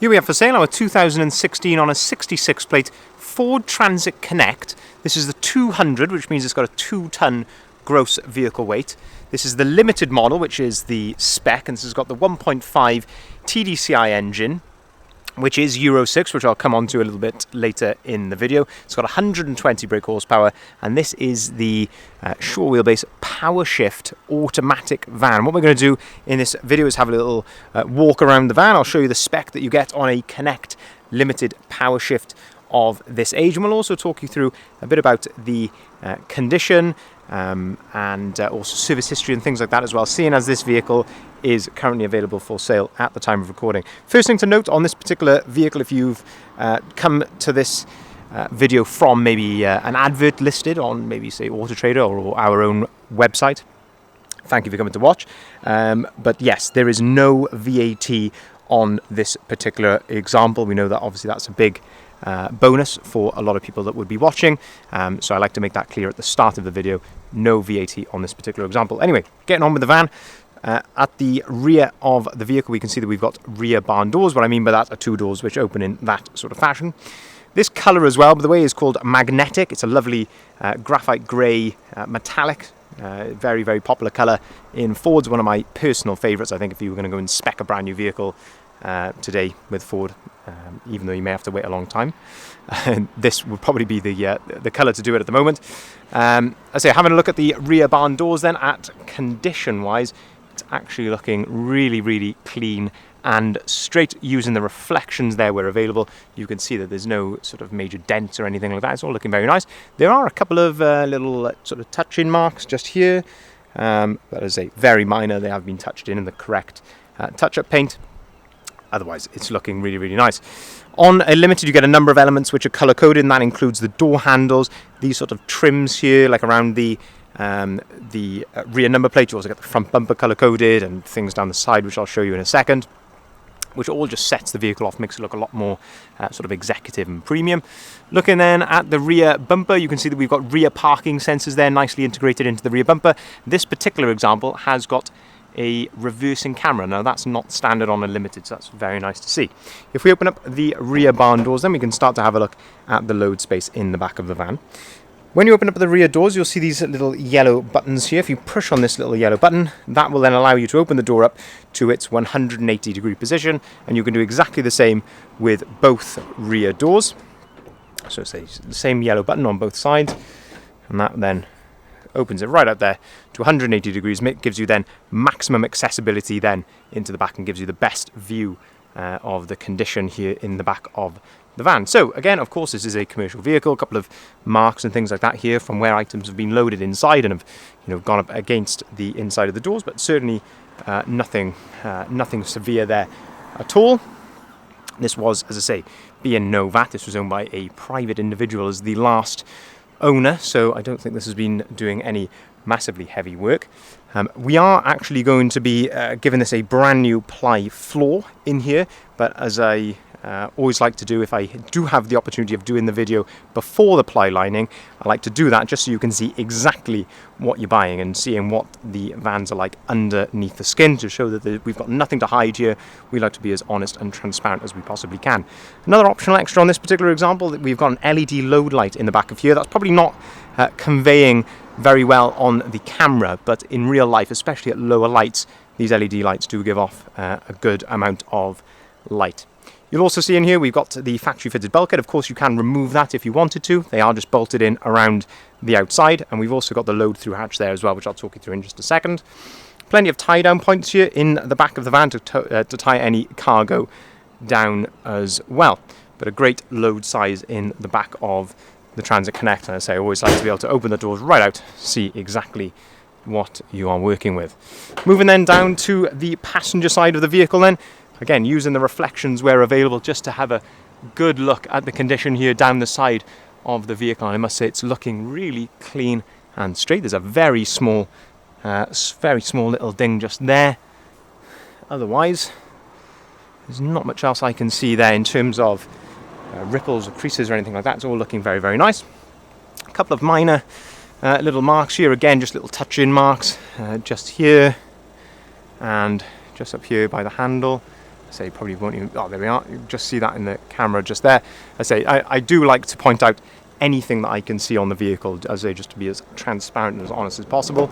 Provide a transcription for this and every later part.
Here we have for sale our 2016 on a 66 plate Ford Transit Connect. This is the 200, which means it's got a 2-ton gross vehicle weight. This is the limited model, which is the spec, and this has got the 1.5 TDCi engine, which is Euro 6, which I'll come on to a little bit later in the video. It's got 120 brake horsepower, and this is the short wheelbase Powershift automatic van. What we're going to do in this video is have a little walk around the van. I'll show you the spec that you get on a Connect limited Powershift of this age, and we'll also talk you through a bit about the condition and also service history and things like that as well, seeing as this vehicle is currently available for sale at the time of recording. First thing to note on this particular vehicle, if you've come to this video from maybe an advert listed on maybe say Auto Trader or our own website, thank you for coming to watch. But yes, there is no VAT on this particular example. We know that obviously that's a big bonus for a lot of people that would be watching, so I like to make that clear at the start of the video. No VAT on this particular example. Anyway, getting on with the van. At the rear of the vehicle we can see that we've got rear barn doors. What I mean by that are two doors which open in that sort of fashion. This colour as well, by the way, is called magnetic. It's a lovely graphite grey metallic, very, very popular colour in Ford's. One of my personal favourites, I think, if you were going to go and spec a brand new vehicle today with Ford, even though you may have to wait a long time. This would probably be the colour to do it at the moment. I say, having a look at the rear barn doors then, at condition-wise, it's actually looking really, really clean and straight. Using the reflections there where available, you can see that there's no sort of major dents or anything like that. It's all looking very nice. There are a couple of little sort of touch-in marks just here, but as I say, very minor. They have been touched in the correct touch-up paint. Otherwise, it's looking really, really nice. On a limited, you get a number of elements which are colour-coded, and that includes the door handles, these sort of trims here, like around the rear number plate. You also get the front bumper colour-coded and things down the side, which I'll show you in a second, which all just sets the vehicle off, makes it look a lot more sort of executive and premium. Looking then at the rear bumper, you can see that we've got rear parking sensors there, nicely integrated into the rear bumper. This particular example has got a reversing camera. Now that's not standard on a limited, so that's very nice to see. If we open up the rear barn doors, then we can start to have a look at the load space in the back of the van. When you open up the rear doors, you'll see these little yellow buttons here. If you push on this little yellow button, that will then allow you to open the door up to its 180-degree position, and you can do exactly the same with both rear doors. So say the same yellow button on both sides, and that then opens it right out there to 180 degrees. Gives you then maximum accessibility then into the back and gives you the best view of the condition here in the back of the van. So again, of course, this is a commercial vehicle. A couple of marks and things like that here from where items have been loaded inside and have gone up against the inside of the doors, but certainly nothing severe there at all. This was, as I say, being no VAT. This was owned by a private individual as the last owner, so I don't think this has been doing any massively heavy work. We are actually going to be giving this a brand new ply floor in here, but as I always like to do, if I do have the opportunity of doing the video before the ply lining, I like to do that just so you can see exactly what you're buying and seeing what the vans are like underneath the skin, to show that we've got nothing to hide here. We like to be as honest and transparent as we possibly can. Another optional extra on this particular example, that we've got an LED load light in the back of here. That's probably not conveying very well on the camera, but in real life, especially at lower lights, these LED lights do give off a good amount of light. You'll also see in here we've got the factory fitted bulkhead. Of course, you can remove that if you wanted to. They are just bolted in around the outside, and we've also got the load through hatch there as well, which I'll talk you through in just a second. Plenty of tie down points here in the back of the van to tie any cargo down as well. But a great load size in the back of the Transit Connect. And as I say, I always like to be able to open the doors right out, see exactly what you are working with. Moving then down to the passenger side of the vehicle then. Again, using the reflections where available just to have a good look at the condition here down the side of the vehicle. And I must say it's looking really clean and straight. There's a very small little ding just there. Otherwise, there's not much else I can see there in terms of ripples or creases or anything like that. It's all looking very, very nice. A couple of minor little marks here. Again, just little touch-in marks just here and just up here by the handle. say probably won't even, oh, there we are, you just see that in the camera just there. I do like to point out anything that I can see on the vehicle, as I say, just to be as transparent and as honest as possible.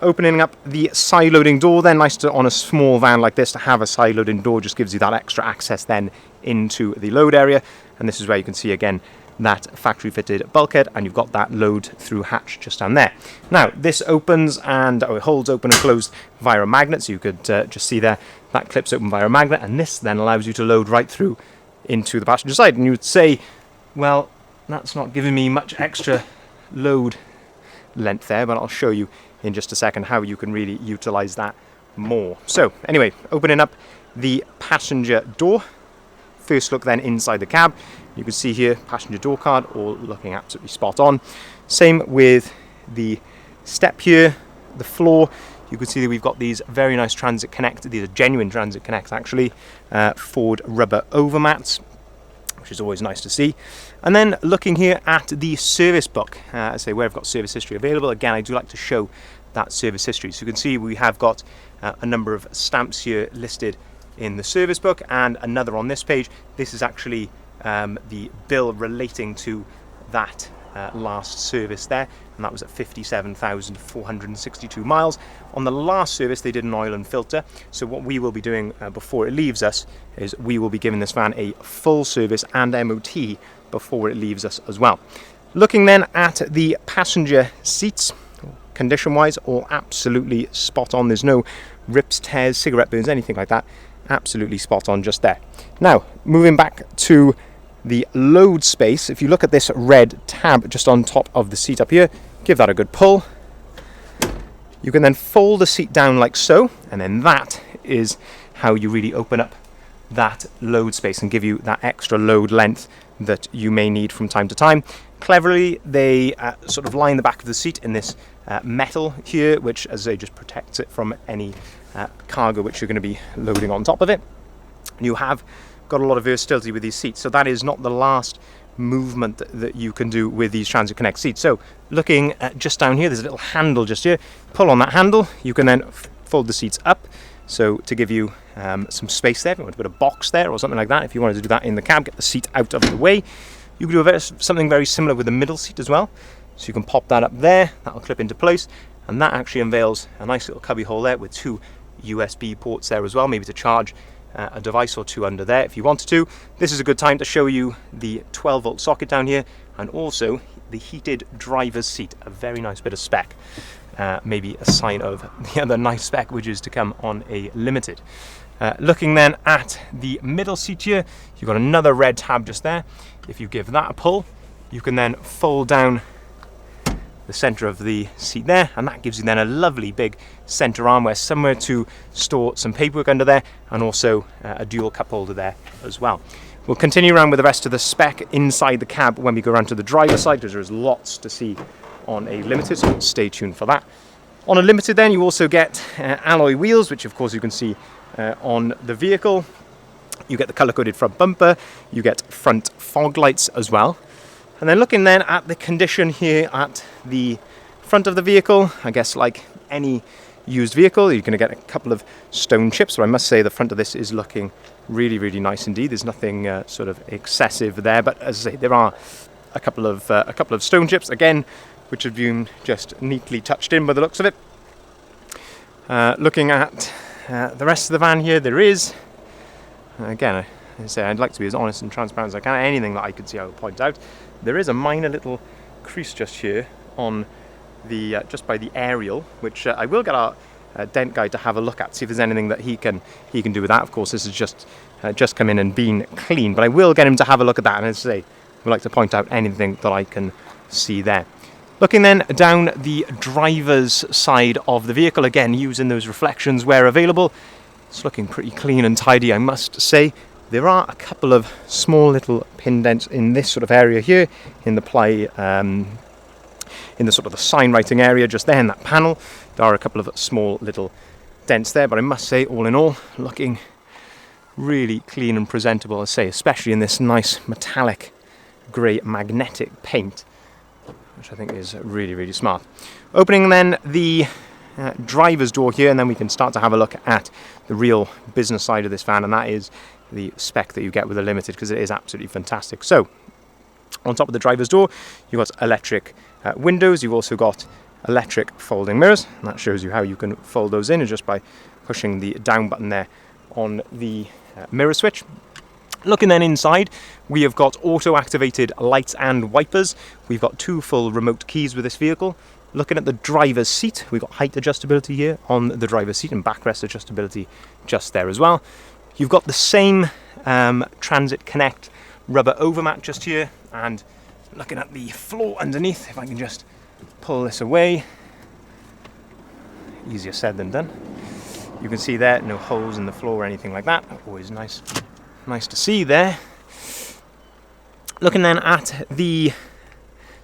Opening up the side loading door then, nice to, on a small van like this, to have a side loading door just gives you that extra access then into the load area. And this is where you can see again that factory fitted bulkhead, and you've got that load through hatch just down there. Now this opens and it holds open and closed via a magnet, so you could just see there that clips open via a magnet, and this then allows you to load right through into the passenger side. And you would say, well, that's not giving me much extra load length there, but I'll show you in just a second how you can really utilize that more. So anyway, opening up the passenger door, first look then inside the cab. You can see here passenger door card, all looking absolutely spot on. Same with the step here, the floor. You can see that we've got these very nice Transit Connect, these are genuine Transit Connect actually, Ford rubber overmats, which is always nice to see. And then looking here at the service book, I say where I've got service history available. Again, I do like to show that service history. So you can see we have got a number of stamps here listed in the service book, and another on this page. This is actually the bill relating to that last service there, and that was at 57,462 miles. On the last service they did an oil and filter, so what we will be doing before it leaves us is we will be giving this van a full service and MOT before it leaves us as well. Looking then at the passenger seats, condition wise, all absolutely spot on. There's no rips, tears, cigarette burns, anything like that. Absolutely spot on just there. Now moving back to the load space, if you look at this red tab just on top of the seat up here, give that a good pull. You can then fold the seat down like so, and then that is how you really open up that load space and give you that extra load length that you may need from time to time. Cleverly they sort of line the back of the seat in this metal here, which, as I say, just protects it from any cargo which you're going to be loading on top of it. You have got a lot of versatility with these seats, so that is not the last movement that you can do with these Transit Connect seats. So looking at just down here, there's a little handle just here. Pull on that handle, you can then fold the seats up, so to give you some space there. If you want to put a box there or something like that, if you wanted to do that in the cab, get the seat out of the way. You can do something very similar with the middle seat as well. So you can pop that up there, that'll clip into place, and that actually unveils a nice little cubby hole there with two USB ports there as well, maybe to charge a device or two under there if you wanted to. This is a good time to show you the 12 volt socket down here, and also the heated driver's seat, a very nice bit of spec. Maybe a sign of the other nice spec which is to come on a Limited. Looking then at the middle seat here, you've got another red tab just there. If you give that a pull, you can then fold down the center of the seat there, and that gives you then a lovely big center armrest, somewhere to store some paperwork under there, and also a dual cup holder there as well. We'll continue around with the rest of the spec inside the cab when we go around to the driver's side, because there's lots to see on a Limited, so stay tuned for that. On a Limited then you also get alloy wheels, which of course you can see on the vehicle. You get the colour-coded front bumper, you get front fog lights as well. And then looking then at the condition here at the front of the vehicle, I guess like any used vehicle, you're going to get a couple of stone chips, but I must say the front of this is looking really, really nice indeed. There's nothing sort of excessive there, but as I say, there are a couple of stone chips, again, which have been just neatly touched in by the looks of it. Looking at the rest of the van here, there is, again, I say I'd like to be as honest and transparent as I can. Anything that I could see I will point out. There is a minor little crease just here on the just by the aerial, which I will get our dent guy to have a look at, see if there's anything that he can do with that. Of course, this has just come in and been cleaned, but I will get him to have a look at that, and as I say, I would like to point out anything that I can see there. Looking then down the driver's side of the vehicle, again using those reflections where available, it's looking pretty clean and tidy, I must say. There are a couple of small little pin dents in this sort of area here, in the in the sort of the sign writing area just there in that panel. There are a couple of small little dents there, but I must say, all in all, looking really clean and presentable, I say, especially in this nice metallic grey magnetic paint, which I think is really, really smart. Opening then the driver's door here, and then we can start to have a look at the real business side of this van, and that is the spec that you get with the Limited, because it is absolutely fantastic. So on top of the driver's door, you've got electric windows. You've also got electric folding mirrors, and that shows you how you can fold those in just by pushing the down button there on the mirror switch. Looking then inside, we have got auto-activated lights and wipers. We've got 2 full remote keys with this vehicle. Looking at the driver's seat, we've got height adjustability here on the driver's seat and backrest adjustability just there as well. You've got the same Transit Connect rubber overmat just here, and looking at the floor underneath, if I can just pull this away, easier said than done. You can see there, no holes in the floor or anything like that. Always nice to see there. Looking then at the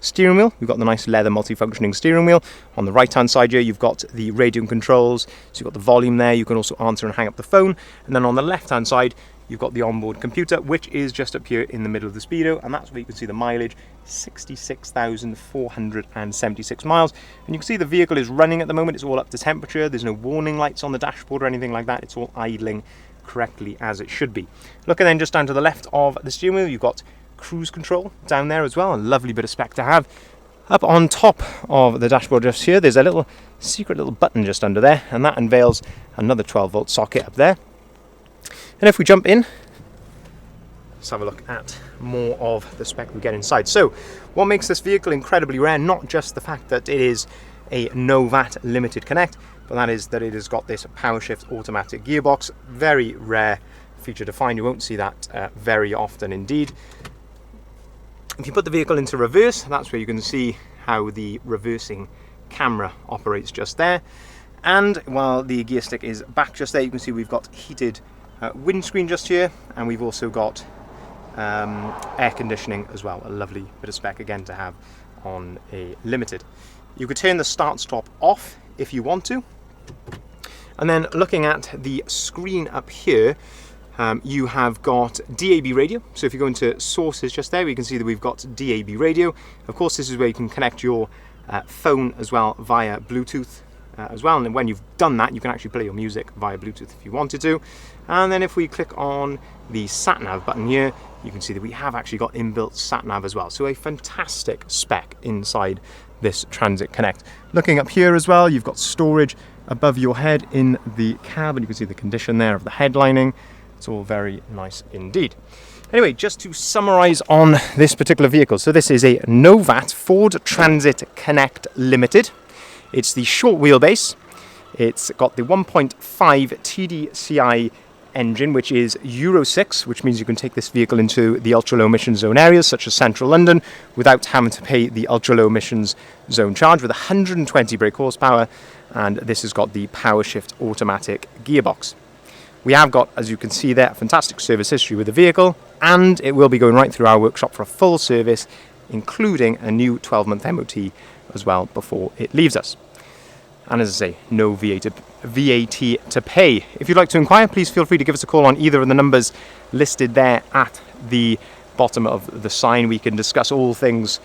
steering wheel, we've got the nice leather multifunctioning steering wheel. On the right hand side here, you've got the radio controls, so you've got the volume there. You can also answer and hang up the phone. And then on the left hand side, you've got the onboard computer, which is just up here in the middle of the speedo, and that's where you can see the mileage, 66,476 miles. And you can see the vehicle is running at the moment. It's all up to temperature. There's no warning lights on the dashboard or anything like that. It's all idling correctly as it should be. Looking then just down to the left of the steering wheel, you've got cruise control down there as well. A lovely bit of spec to have. Up on top of the dashboard just here, there's a little secret little button just under there, and that unveils another 12-volt socket up there. And if we jump in, let's have a look at more of the spec we get inside. So what makes this vehicle incredibly rare, not just the fact that it is a no VAT limited connect, but that is that it has got this Powershift automatic gearbox. Very rare feature to find. You won't see that very often indeed. If you put the vehicle into reverse, that's where you can see how the reversing camera operates just there. And while the gear stick is back just there, you can see we've got heated windscreen just here, and we've also got air conditioning as well. A lovely bit of spec again to have on a Limited. You could turn the start stop off if you want to. And then looking at the screen up here, you have got DAB radio. So if you go into sources just there, you can see that we've got DAB radio. Of course, this is where you can connect your phone as well via Bluetooth as well. And then when you've done that, you can actually play your music via Bluetooth if you wanted to. And then if we click on the sat-nav button here, you can see that we have actually got inbuilt sat-nav as well. So a fantastic spec inside this Transit Connect. Looking up here as well, you've got storage above your head in the cab, and you can see the condition there of the headlining. It's all very nice indeed. Anyway, just to summarize on this particular vehicle. So this is a no VAT Ford Transit Connect Limited. It's the short wheelbase. It's got the 1.5 TDCI engine, which is Euro 6, which means you can take this vehicle into the ultra-low emission zone areas such as central London without having to pay the ultra-low emissions zone charge, with 120 brake horsepower, and this has got the Powershift automatic gearbox. We have got, as you can see there, a fantastic service history with the vehicle, and it will be going right through our workshop for a full service, including a new 12-month MOT as well before it leaves us. And as I say, no VAT to pay. If you'd like to inquire, please feel free to give us a call on either of the numbers listed there at the bottom of the sign. We can discuss all things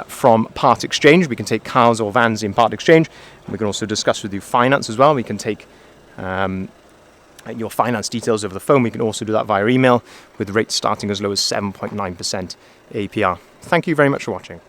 from part exchange. We can take cars or vans in part exchange. And we can also discuss with you finance as well. We can take your finance details over the phone. We can also do that via email with rates starting as low as 7.9% APR. Thank you very much for watching.